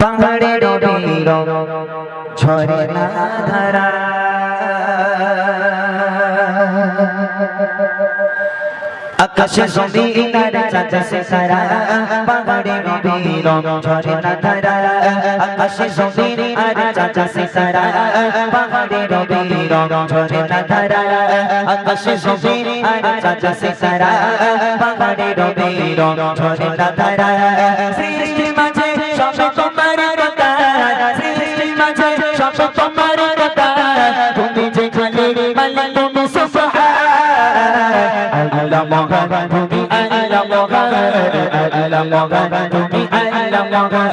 পাহাড়ে নবীর ঝরনা ধারা আকাশে জমিন আর চাঁদ সিতারা পাহাড়ে নবীর ঝরনা ধারা আকাশে জমিন আর চাঁদ সিতারা পাহাড়ে নবীর ঝরনা ধারা আকাশে জমিন আর চাঁদ সিতারা পাহাড়ে নবীর ঝরনা ধারা সৃষ্টি মাঝে সব তোমার কথা সৃষ্টি মাঝে সব তোমার কথা তুমি যে খালি মালিক তুমি সুবহান আল্লাহ মহান তুমি আল্লাহ মহান আল্লাহ মহান তুমি আল্লাহ মহান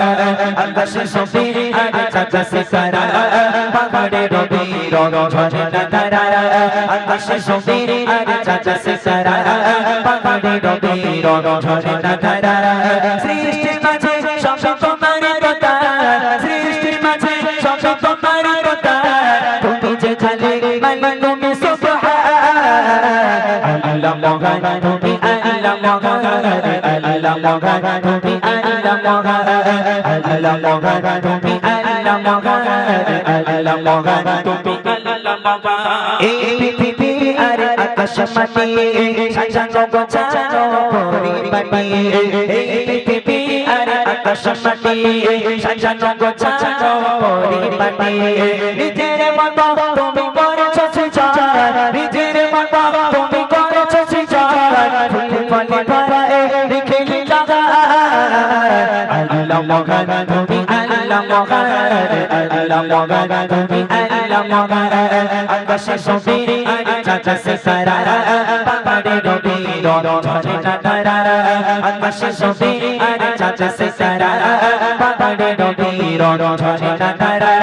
আকাশে জমিন আর চাঁদ সিতারা পাহাড়ে নবীর ঝরনা ধারা আকাশে জমিন আর চাঁদ সিতারা পাহাড়ে নবীর ঝরনা ধারা সৃষ্টির মাঝে সব তোমার কথা সৃষ্টির মাঝে সব তোমার কথা তুমি যে খালি মালিক তুমি সুবহান আল্লাহ মহান তুমি আল্লাহ মহান আল্লাহ মহান তুমি আল্লাহ মহান আল্লাহ মহান তুমি আল্লাহ মহান আল্লাহ মহান তুমি আল্লাহ মহান এই পৃথিবী আর আকাশ মাটি সাজানো গোছানো পরিপাটি এই পৃথিবী আর আকাশ মাটি সাজানো গোছানো পরিপাটি নিজের মতো তুমি করেছো সৃজন নিজের মতো তুমি করেছো সৃজন ফুল ফলে ভরা রেখে লাগা আল্লাহ মহান তুমি আল্লাহ মহান আল্লাহ মহান তুমি আল্লাহ মহান আকাশে জমিন আর চাঁদ সিতারা পাহাড়ে নবীর ঝরনা ধারা আকাশে জমিন আর চাঁদ সিতারা পাহাড়ে নবীর ঝরনা ধারা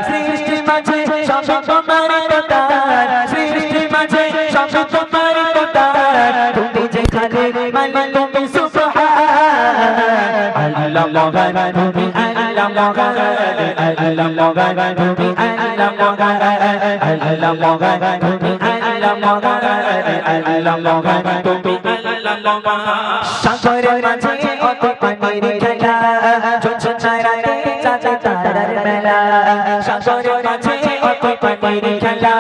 সৃষ্টির মাঝে সব তোমার কথা সৃষ্টির মাঝে সব তোমার কথা তুমি যে খালি মালিক তুমি সুবহান আল্লাহ মহান তুমি আল্লাহ মহান আল্লাহ মহান তুমি আল্লাহ মহান আল্লাহ মহান তুমি আল্লাহ মহান আল্লাহ মহান তুমি আল্লাহ মহান সাগরের মাঝে কত পানির খেলা ছোট ছায়াতে চাঁদ তারার মেলা সাগরের মাঝে কত পানির খেলা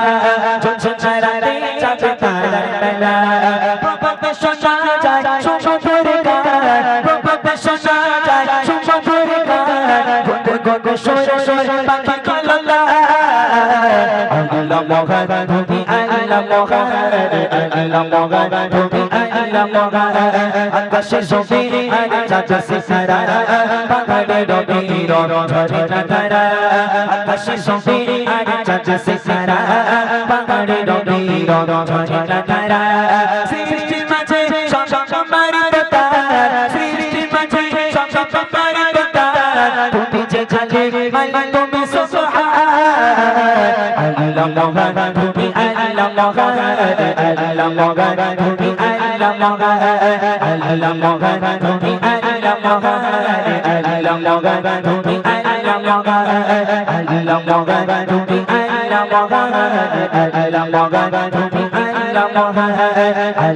ছোট ছায়াতে চাঁদ তারার মেলা প্রভাতে শোনা যায় সুমধুর গান প্রভাতে শোনা যায় সুমধুর গান গো গো সোর সোর পাখি কললা আল্লাহ মহান তুমি আল্লাহ মহান আল্লাহ মহান তুমি আল্লাহ মহান আকাশে জমিন আর চাঁদ সিতারা পাহাড়ে নবীর ঝরনা ধারা আকাশে জমিন আর চাঁদ সিতারা পাহাড়ে নবীর ঝরনা ধারা সৃষ্টির মাঝে সব তোমার কথা সৃষ্টির মাঝে সব তোমার কথা তুমি যে খালি মালিক তুমি সুবহান আল্লাহ মহান তুমি আল্লাহ মহান আল্লাহ মহান তুমি আল্লাহ মহান আল্লাহ মহান তুমি আল্লাহ মহান আল্লাহ মহান তুমি আল্লাহ মহান আল্লাহ মহান তুমি আল্লাহ মহান আল্লাহ মহান তুমি আল্লাহ মহান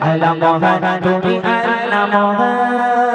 আল্লাহ মহান তুমি আল্লাহ মহান